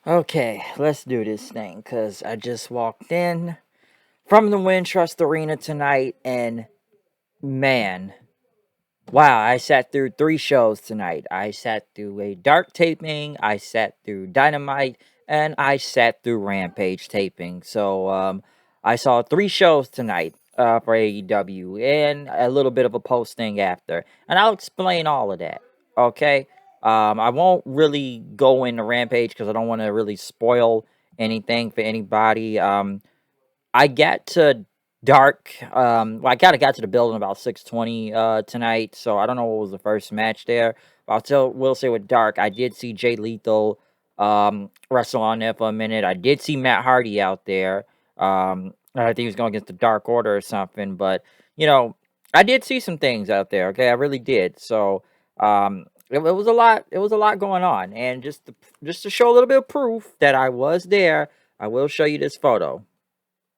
Okay, let's do this thing because I just walked in from the Wintrust Arena tonight, and man, wow, I sat through 3 shows tonight. I sat through a Dark taping, I sat through Dynamite, and I sat through Rampage taping. So, I saw 3 shows tonight for AEW and a little bit of a posting after, and I'll explain all of that. Okay, I won't really go into Rampage because I don't want to really spoil anything for anybody. I got to Dark. Well, I kind of got to the building about 6:20 tonight, so I don't know what was the first match there. But will say with Dark, I did see Jay Lethal wrestle on there for a minute. I did see Matt Hardy out there. I think he was going against the Dark Order or something, but you know, I did see some things out there. Okay, I really did. So it was a lot. It was a lot going on, and just to show a little bit of proof that I was there, I will show you this photo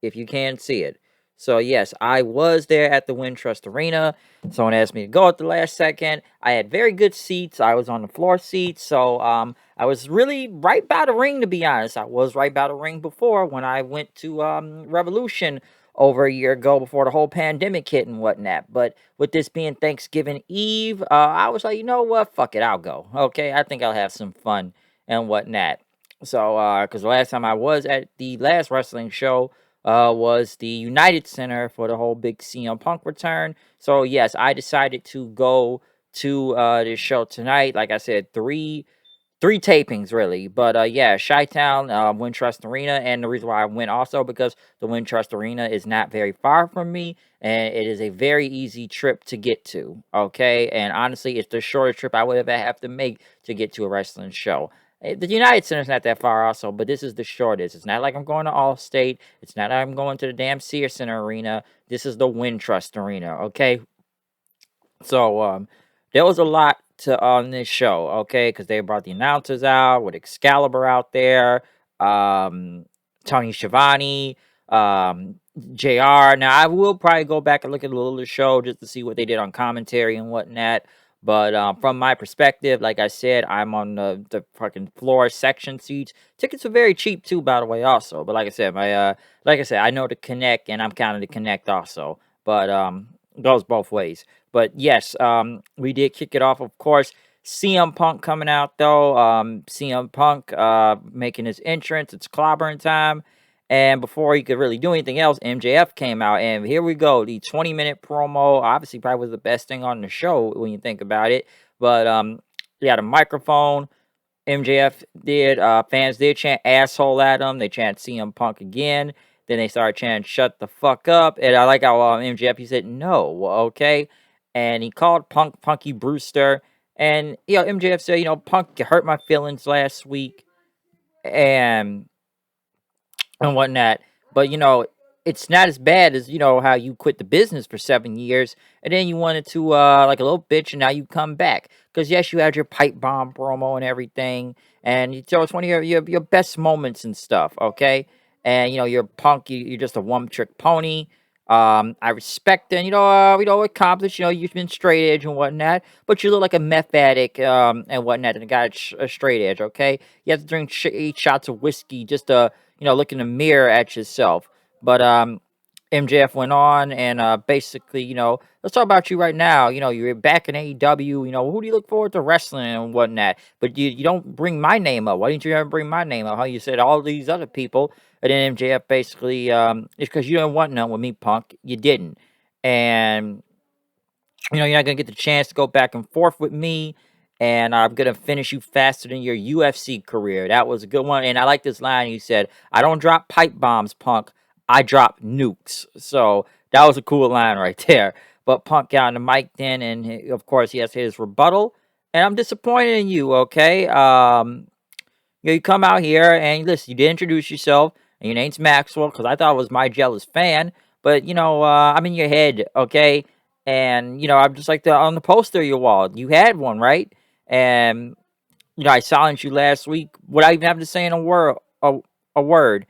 if you can see it. So yes, I was there at the Wintrust Arena. Someone asked me to go at the last second. I had very good seats. I was on the floor seats, so I was really right by the ring. To be honest, I was right by the ring before when I went to Revolution over a year ago before the whole pandemic hit and whatnot. But with this being Thanksgiving Eve, I was like, you know what, fuck it, I'll go. Okay, I think I'll have some fun and whatnot. So, because the last time I was at the last wrestling show was the United Center for the whole big CM Punk return. So yes, I decided to go to this show tonight. Like I said, three tapings really, but yeah, Chi-Town, Wintrust Arena, and the reason why I went also because the Wintrust Arena is not very far from me, and it is a very easy trip to get to. Okay, and honestly, it's the shortest trip I would ever have to make to get to a wrestling show. The United Center's not that far also, but this is the shortest. It's not like I'm going to Allstate. It's not like I'm going to the damn Sears Center Arena. This is the Wintrust Arena. Okay, so there was a lot to on this show, okay, because they brought the announcers out with Excalibur out there, Tony Schiavone, JR. Now I will probably go back and look at a little of the show just to see what they did on commentary and whatnot. But from my perspective, like I said, I'm on the fucking floor section seats. Tickets are very cheap too, by the way, also. But like I said, I know the connect, and I'm kind of the connect also. But goes both ways. But yes, we did kick it off, of course. CM Punk coming out though. CM Punk making his entrance. It's clobbering time. And before he could really do anything else, MJF came out. And here we go. The 20-minute promo. Obviously, probably was the best thing on the show when you think about it. But he had a microphone. MJF did. Fans did chant asshole at him. They chant CM Punk again. Then they started chanting shut the fuck up. And I like how MJF, he said no, okay? And he called Punk Punky Brewster. And, MJF said, Punk hurt my feelings last week and whatnot. But, it's not as bad as, how you quit the business for 7 years. And then you wanted to, like a little bitch, and now you come back. Because, yes, you had your pipe bomb promo and everything. And it's one of your best moments and stuff, okay? And, you're Punk. You're just a one-trick pony. I respect and accomplished. You've been straight edge and whatnot, but you look like a meth addict and whatnot, and a guy a straight edge. Okay, you have to drink 8 shots of whiskey just to look in the mirror at yourself. But MJF went on and basically, let's talk about you right now. You're back in AEW. Who do you look forward to wrestling and whatnot? But you don't bring my name up. Why didn't you ever bring my name up? How you said all these other people, and then MJF basically, it's because you don't want none with me, Punk. You didn't, and you're not gonna get the chance to go back and forth with me. And I'm gonna finish you faster than your UFC career. That was a good one, and I like this line. He said, "I don't drop pipe bombs, Punk. I drop nukes." So that was a cool line right there. But Punk got on the mic then, and of course he has his rebuttal. And I'm disappointed in you. Okay, you come out here and listen. You did introduce yourself, and your name's Maxwell because I thought it was my jealous fan. But I'm in your head. Okay, and I'm just like on the poster of your wall. You had one, right? And I silenced you last week without even having to say a word. A word.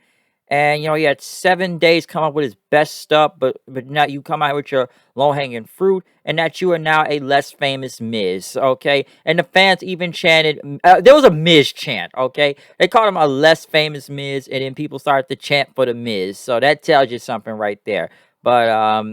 And he had 7 days come up with his best stuff, but now you come out with your low hanging fruit, and that you are now a less famous Miz, okay? And the fans even chanted, there was a Miz chant, okay? They called him a less famous Miz, and then people started to chant for the Miz. So that tells you something right there. But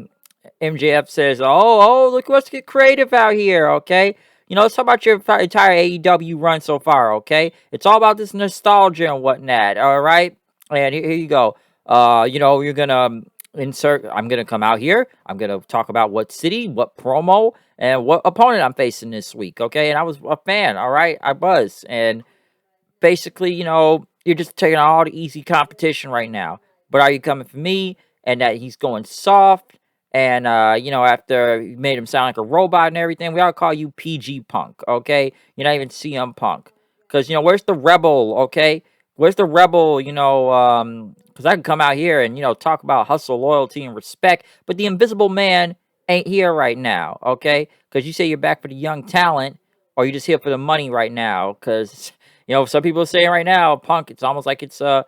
MJF says, look, let's get creative out here, okay? Let's talk about your entire AEW run so far, okay? It's all about this nostalgia and whatnot, all right? And here you go. You're gonna insert. I'm gonna come out here. I'm gonna talk about what city, what promo, and what opponent I'm facing this week, okay? And I was a fan, all right? I was, and basically, you're just taking all the easy competition right now. But are you coming for me? And that he's going soft. And after you made him sound like a robot and everything, we all call you PG Punk, okay? You're not even CM Punk. Because, where's the rebel, okay? Where's the rebel, because I can come out here and, talk about hustle, loyalty, and respect. But the invisible man ain't here right now, okay? Because you say you're back for the young talent, or you're just here for the money right now. Because some people are saying right now, Punk, it's almost like it's a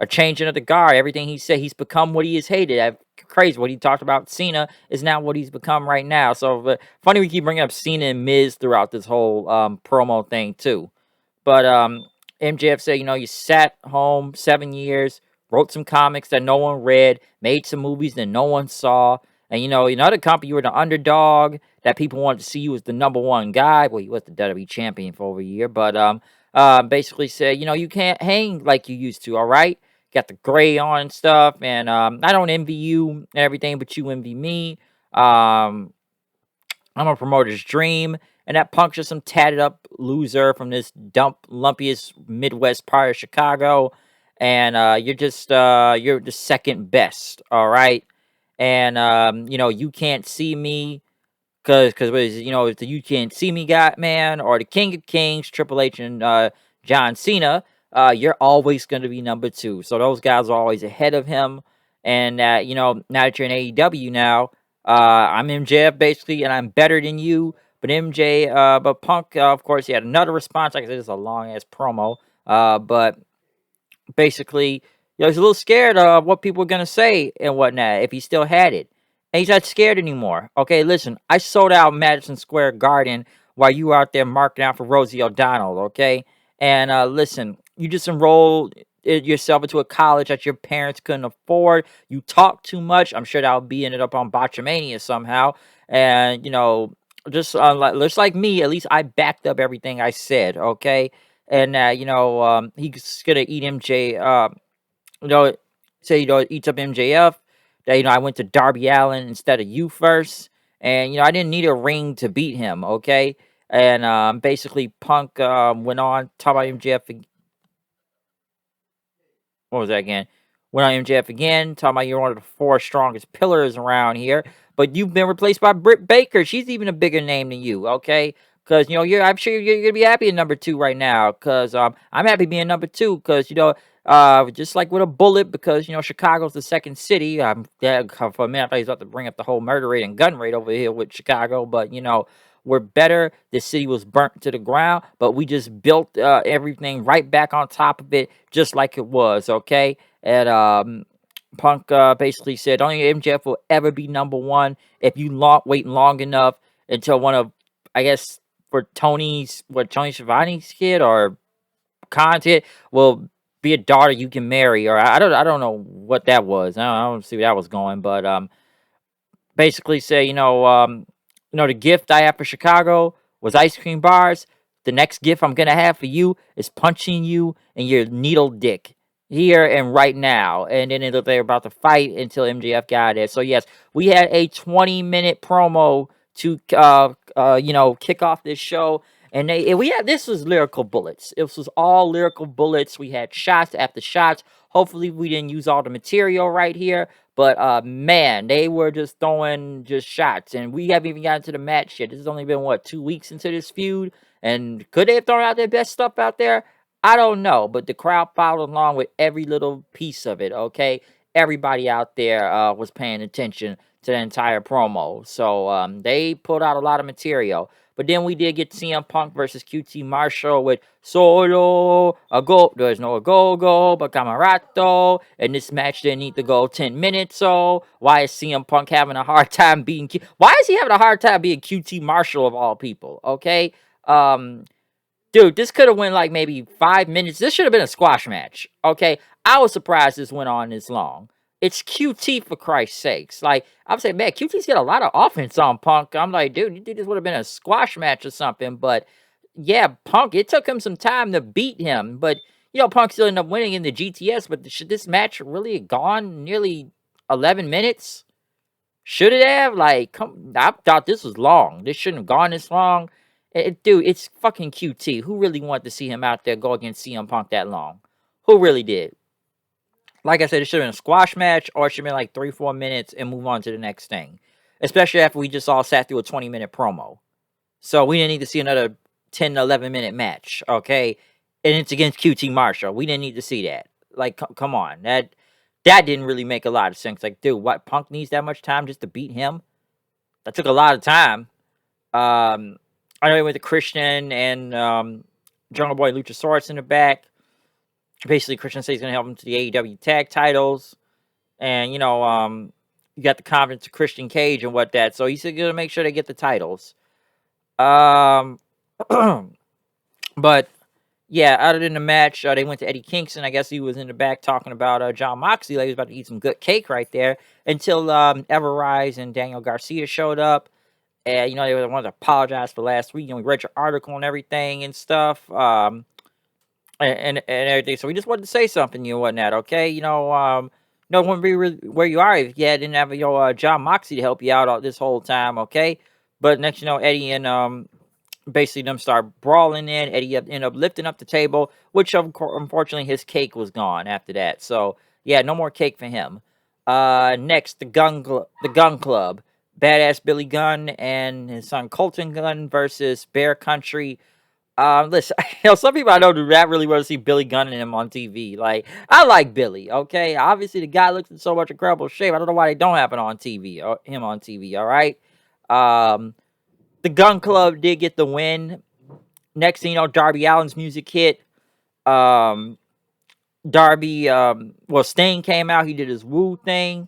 changing of the guard. Everything he said, he's become what he is hated. Crazy. What he talked about Cena is now what he's become right now. So funny we keep bringing up Cena and Miz throughout this whole promo thing too. But MJF said, you sat home 7 years, wrote some comics that no one read, made some movies that no one saw. And, another company, you were the underdog that people wanted to see you as the number one guy. Well, he was the WWE champion for over a year. But basically said, you can't hang like you used to, all right? Got the gray on and stuff. And I don't envy you and everything, but you envy me. I'm a promoter's dream. And that Punk's just some tatted up loser from this lumpiest Midwest part of Chicago. And you're the second best, all right? And, you can't see me because it's the you can't see me guy, man, or the King of Kings, Triple H and John Cena. You're always going to be number two. So those guys are always ahead of him. And, now that you're in AEW now, I'm MJF basically, and I'm better than you. But Punk, of course, he had another response. Like I said, it's a long ass promo. But basically, he's a little scared of what people are gonna say and whatnot if he still had it. And he's not scared anymore. Okay, listen, I sold out Madison Square Garden while you were out there marking out for Rosie O'Donnell, okay? And listen, you just enrolled yourself into a college that your parents couldn't afford. You talk too much. I'm sure that'll be ended up on Botchamania somehow. And just like me, at least I backed up everything I said, okay? And he's gonna eat MJ. You know, say eats up MJF. That I went to Darby Allin instead of you first, and I didn't need a ring to beat him. Okay, and basically Punk went on talk about MJF. What was that again? Went on MJF again, talking about you're one of the four strongest pillars around here, but you've been replaced by Britt Baker. She's even a bigger name than you, okay? Because I'm sure you're gonna be happy in number two right now. Because I'm happy being number two. Because just like with a bullet, because Chicago's the second city. Yeah, for a minute I thought he was about to bring up the whole murder rate and gun rate over here with Chicago, but we're better. The city was burnt to the ground, but we just built everything right back on top of it, just like it was. Okay, and Punk basically said, "Only MJF will ever be number one if you wait long enough until one of, I guess, for Tony Schiavone's kid or content will be a daughter you can marry, or I don't know what that was. I don't see where that was going, but basically say, the gift I have for Chicago was ice cream bars. The next gift I'm gonna have for you is punching you in your needle dick here and right now." And then they're about to fight until MJF got it. So yes, we had a 20-minute promo to kick off this show. And this was lyrical bullets. It was all lyrical bullets. We had shots after shots. Hopefully we didn't use all the material right here. But man, they were just throwing just shots, and we haven't even gotten to the match yet. This has only been 2 weeks into this feud, and could they have thrown out their best stuff out there? I don't know, but the crowd followed along with every little piece of it. Okay, everybody out there was paying attention to the entire promo. So they pulled out a lot of material. But then we did get CM Punk versus QT Marshall with solo a go. There's no a go but camarato. And this match didn't need to go 10 minutes. So why is CM Punk having a hard time being? Why is he having a hard time being QT Marshall of all people? Okay. Dude, this could have went like maybe 5 minutes. This should have been a squash match. Okay. I was surprised this went on this long. It's QT for Christ's sakes. Like, I'm saying, man, QT's got a lot of offense on Punk. I'm like, dude, you think this would have been a squash match or something. But yeah, Punk, it took him some time to beat him. But, Punk still ended up winning in the GTS. But should this match really have gone nearly 11 minutes? Should it have? Like, I thought this was long. This shouldn't have gone this long. Dude, it's fucking QT. Who really wanted to see him out there go against CM Punk that long? Who really did? Like I said, it should have been a squash match, or it should have been like 3-4 minutes and move on to the next thing. Especially after we just all sat through a 20-minute promo. So we didn't need to see another 10 to 11-minute match, okay? And it's against QT Marshall. We didn't need to see that. Like, come on. That didn't really make a lot of sense. Like, dude, what? Punk needs that much time just to beat him? That took a lot of time. I know he went to Christian and Jungle Boy Luchasaurus in the back. Basically, Christian says he's going to help him to the AEW tag titles. And, you got the confidence of Christian Cage and what that. So he's going to make sure they get the titles. But, yeah, other than the match, they went to Eddie Kingston. I guess he was in the back talking about John Moxley. Like he was about to eat some good cake right there. Until Everrise and Daniel Garcia showed up. And, they wanted to apologize for last week. We read your article and everything and stuff. And everything. So we just wanted to say something, and whatnot, okay? Wouldn't be where you are if you didn't have John Moxley to help you out all this whole time, okay? But next, Eddie and basically them start brawling in. Eddie ended up lifting up the table, which unfortunately his cake was gone after that. So yeah, no more cake for him. Next, the Gun Club. Badass Billy Gunn and his son Colton Gunn versus Bear Country. Listen, some people I know do not really want to see Billy Gunn and him on TV. Like, I like Billy, okay? Obviously, the guy looks in so much incredible shape. I don't know why they don't have it on TV, or him on TV, all right? The Gun Club did get the win. Next thing you know, Darby Allin's music hit. Sting came out. He did his woo thing.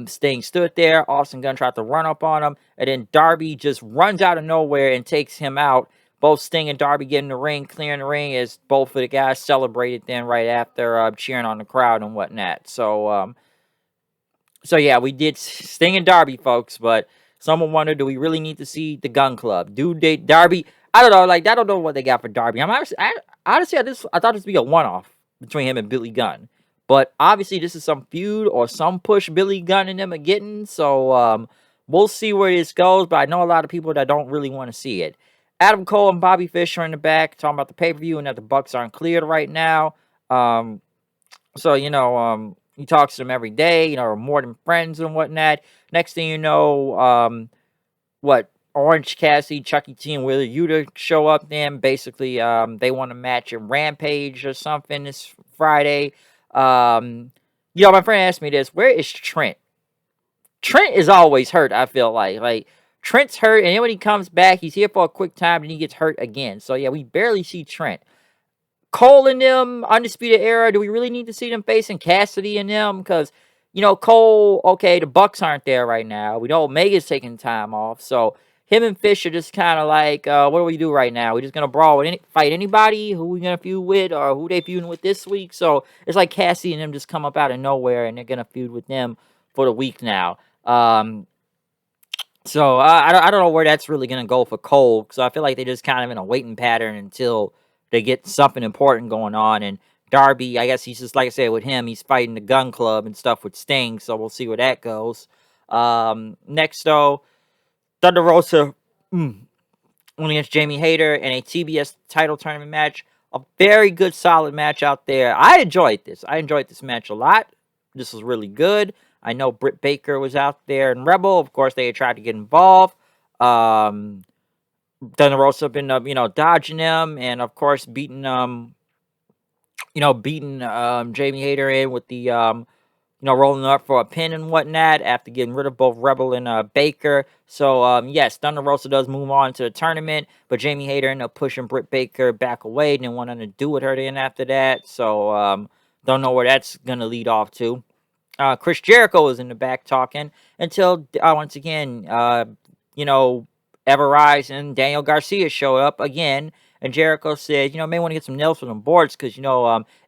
Sting stood there. Austin Gunn tried to run up on him. And then Darby just runs out of nowhere and takes him out. Both Sting and Darby get in the ring, clearing the ring as both of the guys celebrated then right after cheering on the crowd and whatnot. So yeah, we did Sting and Darby, folks. But someone wondered, do we really need to see the Gun Club? Darby? I don't know. Like, I don't know what they got for Darby. Honestly, I thought this would be a one-off between him and Billy Gunn. But obviously, this is some feud or some push Billy Gunn and them are getting. So we'll see where this goes. But I know a lot of people that don't really want to see it. Adam Cole and Bobby Fish are in the back talking about the pay-per-view and that the Bucks aren't cleared right now. So, he talks to them every day, more than friends and whatnot. Next thing you know, Orange Cassidy, Chucky T, and Wheeler Yuta show up then. Basically, they want a match at Rampage or something this Friday. My friend asked me this, where is Trent? Trent is always hurt, I feel like. Like, Trent's hurt, and then when he comes back, he's here for a quick time, and he gets hurt again. So, yeah, we barely see Trent. Cole and them, Undisputed Era, do we really need to see them facing Cassidy and them? Because, Cole, okay, the Bucks aren't there right now. We know Omega's taking time off. So, him and Fish are just kind of like, what do we do right now? We're just going to brawl with fight anybody? Who we going to feud with? Or who they feuding with this week? So, it's like Cassidy and them just come up out of nowhere, and they're going to feud with them for the week now. So I don't know where that's really going to go for Cole, because I feel like they're just kind of in a waiting pattern until they get something important going on. And Darby, I guess he's just, like I said, with him, he's fighting the Gun Club and stuff with Sting, so we'll see where that goes. Next, though, Thunder Rosa went against Jamie Hayter in a TBS title tournament match. A very good, solid match out there. I enjoyed this. I enjoyed this match a lot. This was really good. I know Britt Baker was out there and Rebel. Of course, they had tried to get involved. Thunder Rosa been dodging them, and of course beating Jamie Hayter in with the rolling up for a pin and whatnot after getting rid of both Rebel and Baker. So, yes, Thunder Rosa does move on to the tournament, but Jamie Hayter ended up pushing Britt Baker back away. Didn't want nothing to do with her then after that. So, don't know where that's going to lead off to. Chris Jericho was in the back talking until, once again, Everrise and Daniel Garcia showed up again. And Jericho said, may want to get some nails for them boards because,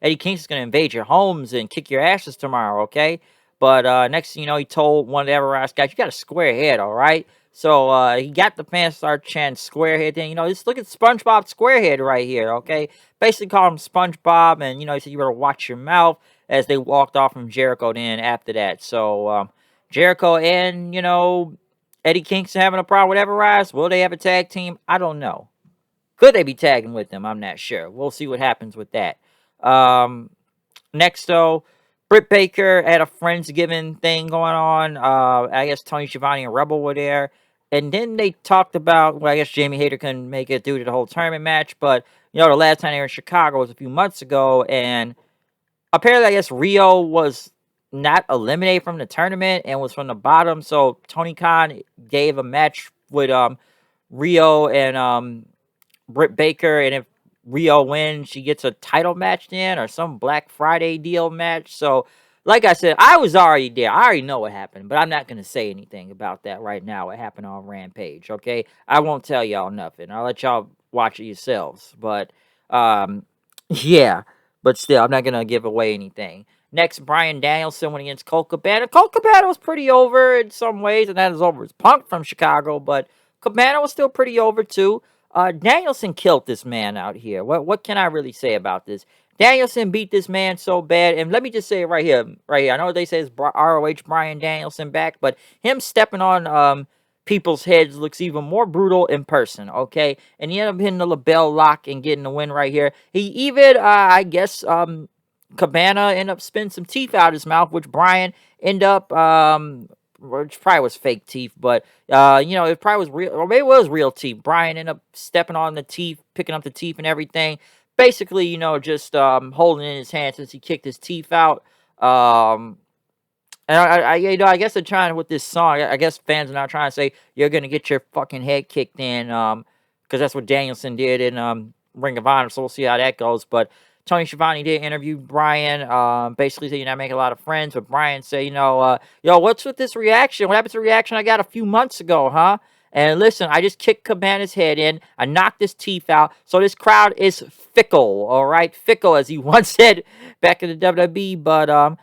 Eddie Kingston's going to invade your homes and kick your asses tomorrow, okay? But next thing you know, he told one of the Everrise guys, you got a square head, all right? So he got the fans to start chanting squarehead. Then, just look at SpongeBob Squarehead right here, okay? Basically called him SpongeBob, and, he said you better watch your mouth as they walked off from Jericho then after that. So Jericho and, Eddie Kingston having a problem with Everrise. Will they have a tag team? I don't know. Could they be tagging with them? I'm not sure. We'll see what happens with that. Next, though, Britt Baker had a Friendsgiving thing going on. I guess Tony Schiavone and Rebel were there. And then they talked about, well, I guess Jamie Hayter couldn't make it due to the whole tournament match. But, the last time they were in Chicago was a few months ago. And apparently, I guess Rio was not eliminated from the tournament and was from the bottom. So Tony Khan gave a match with Rio and Britt Baker, and if Rio wins, she gets a title match then, or some Black Friday deal match. So, like I said, I was already there. I already know what happened, but I'm not going to say anything about that right now. What happened on Rampage, okay? I won't tell y'all nothing. I'll let y'all watch it yourselves. But, yeah. But still, I'm not going to give away anything. Next, Bryan Danielson went against Colt Cabana. Colt Cabana was pretty over in some ways, and that is over as Punk from Chicago, but Cabana was still pretty over too. Danielson killed this man out here. What can I really say about this? Danielson beat this man so bad, and let me just say it right here. I know they say it's ROH Bryan Danielson back, but him stepping on people's heads looks even more brutal in person, okay? And he ended up hitting the LaBelle lock and getting the win right here. He even, I guess, Cabana ended up spitting some teeth out of his mouth, which Bryan ended up, which probably was fake teeth, but, it probably was real, or maybe it was real teeth. Bryan ended up stepping on the teeth, picking up the teeth and everything. Basically, just holding it in his hand since he kicked his teeth out. And I guess they're trying with this song. I guess fans are now trying to say you're gonna get your fucking head kicked in, because that's what Danielson did in Ring of Honor. So we'll see how that goes. But Tony Schiavone did interview Bryan. Basically said you're not making a lot of friends. But Bryan said, yo, what's with this reaction? What happened to the reaction I got a few months ago, huh? And listen, I just kicked Cabana's head in. I knocked his teeth out. So this crowd is fickle, all right? Fickle, as he once said back in the WWE. But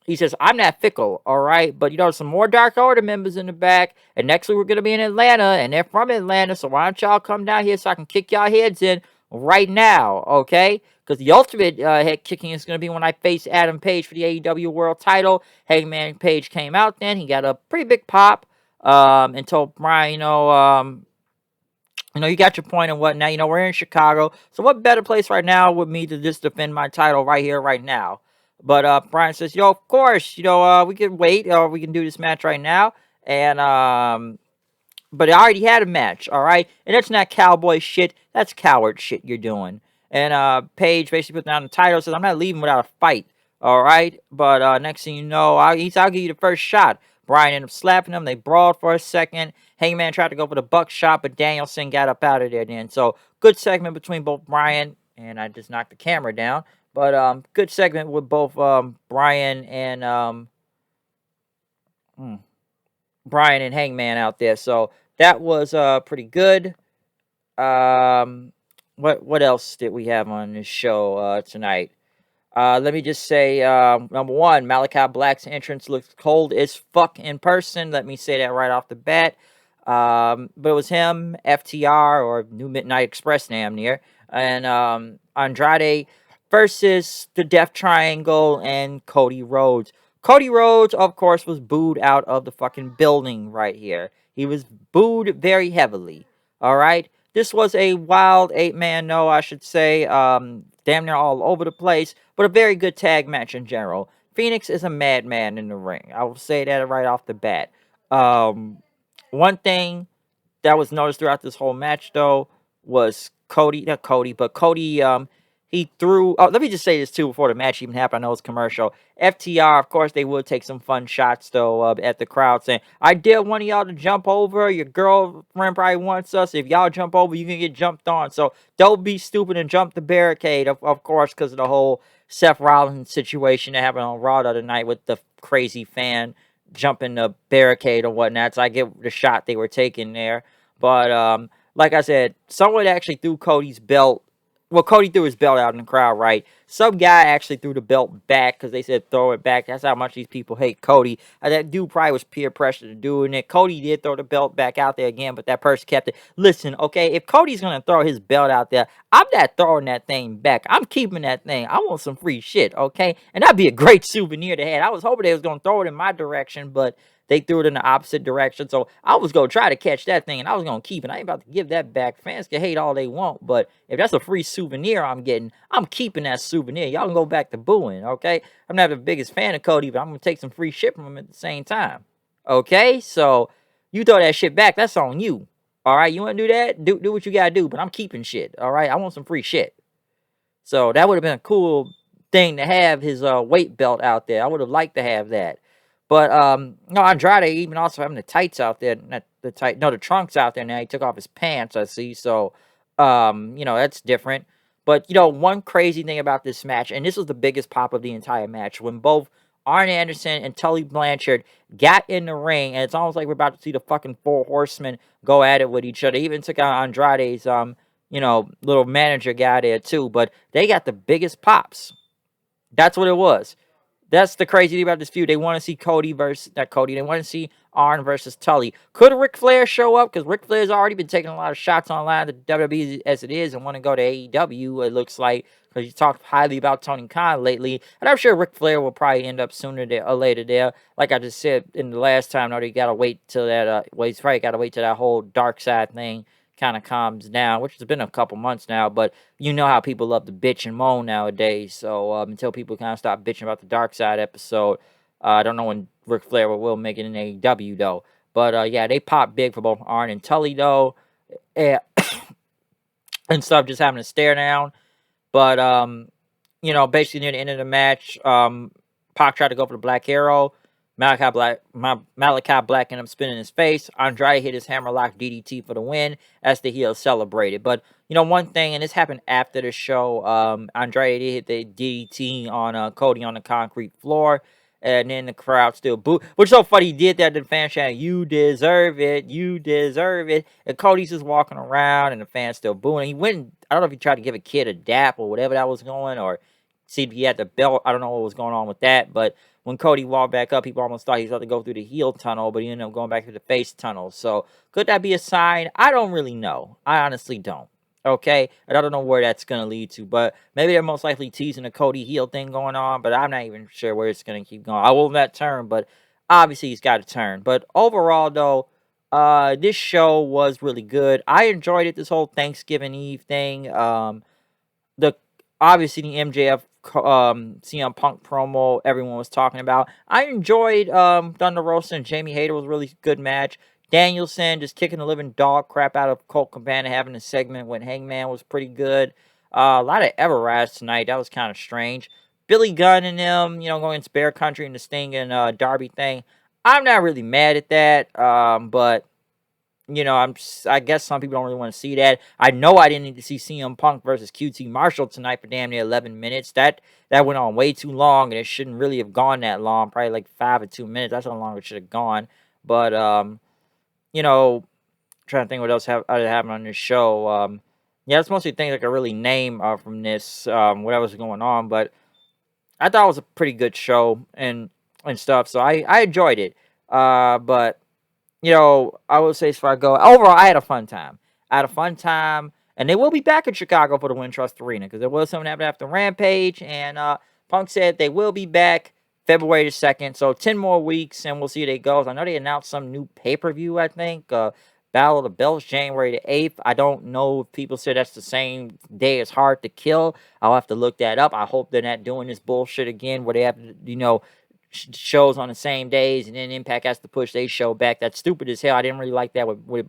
he says, I'm not fickle, all right? But, some more Dark Order members in the back. And next week we're going to be in Atlanta. And they're from Atlanta. So why don't y'all come down here so I can kick y'all heads in right now, okay? Because the ultimate head kicking is going to be when I face Adam Page for the AEW World title. Hangman Page came out then. He got a pretty big pop and told Bryan, you got your point and whatnot. We're in Chicago. So what better place right now would me to just defend my title right here, right now? But Bryan says, of course, we can wait or we can do this match right now. And, but I already had a match, all right? And that's not cowboy shit. That's coward shit you're doing. And Paige basically put down the title, says, I'm not leaving without a fight, all right? But next thing you know, I'll give you the first shot. Bryan ended up slapping him. They brawled for a second. Hangman tried to go for the buckshot, but Danielson got up out of there then. So good segment between both Bryan, and I just knocked the camera down. But good segment with both Bryan and Bryan and Hangman out there. So that was pretty good. What else did we have on this show tonight? Let me just say, number one, Malachi Black's entrance looks cold as fuck in person. Let me say that right off the bat. But it was him, FTR, or New Midnight Express, damn near, and Andrade versus the Death Triangle and Cody Rhodes. Cody Rhodes, of course, was booed out of the fucking building right here. He was booed very heavily. All right? This was a wild 8-man, no, I should say. Damn near all over the place, but a very good tag match in general. Phoenix is a madman in the ring. I will say that right off the bat. One thing that was noticed throughout this whole match, though, was Cody, he he threw. Oh, let me just say this too before the match even happened. I know it's commercial. FTR, of course, they would take some fun shots though at the crowd, saying, "I dare one of y'all to jump over. Your girlfriend probably wants us. If y'all jump over, you can get jumped on. So don't be stupid and jump the barricade." Of course, because of the whole Seth Rollins situation that happened on Raw the other night with the crazy fan jumping the barricade or whatnot. So I get the shot they were taking there, but like I said, someone actually threw Cody's belt. Well, Cody threw his belt out in the crowd, right? Some guy actually threw the belt back because they said throw it back. That's how much these people hate Cody. That dude probably was peer pressure to do it. Cody did throw the belt back out there again, but that person kept it. Listen, okay, if Cody's going to throw his belt out there, I'm not throwing that thing back. I'm keeping that thing. I want some free shit, okay? And that'd be a great souvenir to have. I was hoping they was going to throw it in my direction, but they threw it in the opposite direction. So I was going to try to catch that thing, and I was going to keep it. I ain't about to give that back. Fans can hate all they want, but if that's a free souvenir I'm getting, I'm keeping that souvenir. Y'all can go back to booing, okay? I'm not the biggest fan of Cody, but I'm going to take some free shit from him at the same time. Okay? So you throw that shit back, that's on you. All right? You want to do that? Do what you got to do, but I'm keeping shit. All right? I want some free shit. So that would have been a cool thing to have his weight belt out there. I would have liked to have that. But no, Andrade even also having the tights out there, not the trunks out there now. He took off his pants, I see. So that's different. But one crazy thing about this match, and this was the biggest pop of the entire match, when both Arn Anderson and Tully Blanchard got in the ring, and it's almost like we're about to see the fucking Four Horsemen go at it with each other. They even took out Andrade's little manager guy there too. But they got the biggest pops. That's what it was. That's the crazy thing about this feud. They want to see Cody versus not Cody. They want to see Arn versus Tully. Could Ric Flair show up? Because Ric Flair's already been taking a lot of shots online to WWE as it is and want to go to AEW, it looks like, because he's talked highly about Tony Khan lately. And I'm sure Ric Flair will probably end up sooner or later there. Like I just said in the last time, they got to wait till that, he's probably got to wait till that whole dark side thing kind of calms down, which has been a couple months now, but you know how people love to bitch and moan nowadays. So until people kind of stop bitching about the Dark Side episode, I don't know when Ric Flair will make it in AEW though. But yeah, they popped big for both Arn and Tully though, and stuff, just having a stare down. But basically near the end of the match, Pac tried to go for the Black Arrow. Malachi Black ended up spinning his face. Andrade hit his hammerlock DDT for the win as the heel celebrated. But, one thing, and this happened after the show, Andrade hit the DDT on Cody on the concrete floor. And then the crowd still booed. Which is so funny, he did that to the fans chanting, "You deserve it, you deserve it." And Cody's just walking around and the fans still booing. He went, I don't know if he tried to give a kid a dap or whatever that was going, or see if he had the belt. I don't know what was going on with that, but when Cody walked back up, people almost thought he was about to go through the heel tunnel, but he ended up going back through the face tunnel. So could that be a sign? I don't really know. I honestly don't. Okay? And I don't know where that's going to lead to, but maybe they're most likely teasing a Cody heel thing going on, but I'm not even sure where it's going to keep going. I will let turn, but obviously he's got to turn. But overall, though, this show was really good. I enjoyed it, this whole Thanksgiving Eve thing. The obviously the MJF CM Punk promo everyone was talking about. I enjoyed Thunder Rosa and Jamie Hayter was a really good match. Danielson just kicking the living dog crap out of Colt Cabana, having a segment with Hangman was pretty good. A lot of Everrise tonight. That was kind of strange. Billy Gunn and them, going to Bear Country and the Sting and Darby thing. I'm not really mad at that, but I guess some people don't really want to see that. I know I didn't need to see CM Punk versus QT Marshall tonight for damn near 11 minutes. That went on way too long, and it shouldn't really have gone that long. Probably like 5 or 2 minutes. That's how long it should have gone. But trying to think what else happened on this show. Yeah, that's mostly things I could really name from this, whatever was going on. But I thought it was a pretty good show and stuff. So I enjoyed it. But I will say, before I go, overall, I had a fun time. And they will be back in Chicago for the Wintrust Arena, because there was something happened after Rampage, and Punk said they will be back February the 2nd, so 10 more weeks, and we'll see how it goes. I know they announced some new pay-per-view, I think, Battle of the Belts, January the 8th. I don't know if people said that's the same day as Hard to Kill. I'll have to look that up. I hope they're not doing this bullshit again, where they have to, shows on the same days, and then Impact has to push their show back. That's stupid as hell. I didn't really like that with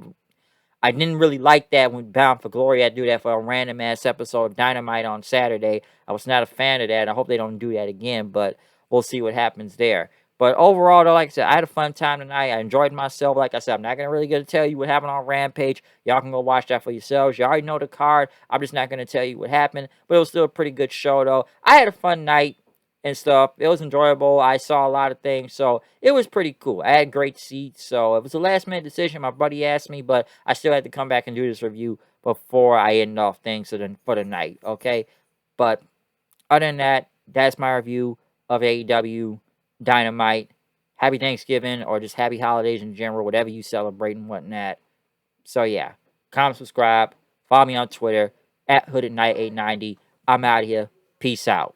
I didn't really like that when Bound for Glory had to do that for a random ass episode of Dynamite on Saturday. I was not a fan of that. I hope they don't do that again, but we'll see what happens there. But overall, though, like I said, I had a fun time tonight. I enjoyed myself. Like I said, I'm not going to really get to tell you what happened on Rampage. Y'all can go watch that for yourselves. You already know the card. I'm just not going to tell you what happened. But it was still a pretty good show, though. I had a fun night and stuff. It was enjoyable. I saw a lot of things, so it was pretty cool. I had great seats, so it was a last-minute decision. My buddy asked me, but I still had to come back and do this review before I end off things for the night, okay? But other than that, that's my review of AEW Dynamite. Happy Thanksgiving, or just happy holidays in general, whatever you celebrate and whatnot. So, yeah. Comment, subscribe. Follow me on Twitter, at HoodedKnight890. I'm out of here. Peace out.